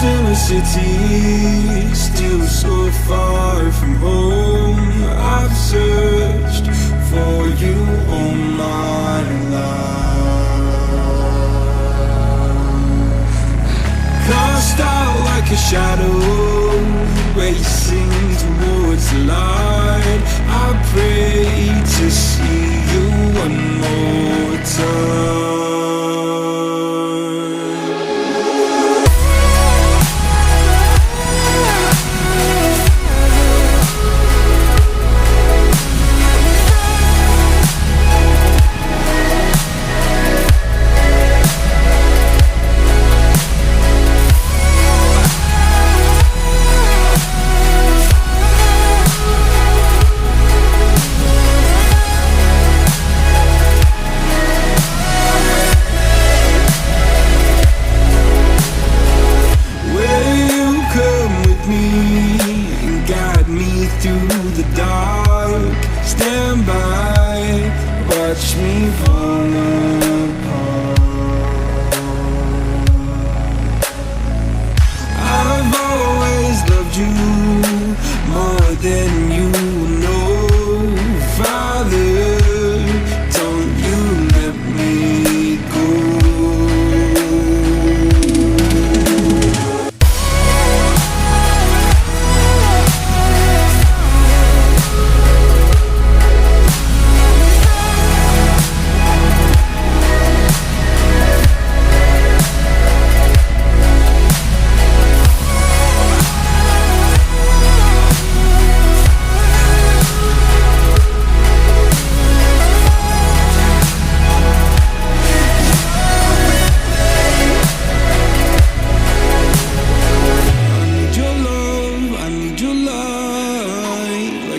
in a city, still so far from home. I've searched for you all my life. Cast out like a shadow, racing towards the light. I pray to see you one more time. Through the dark, stand by, watch me fall apart. I've always loved you more than you know. Father, don't you let me go.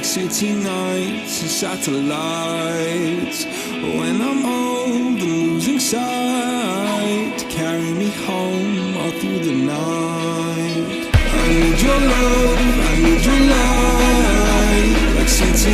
City nights and satellites. When I'm old and losing sight, carry me home all through the night. I need your love, I need your light. Like city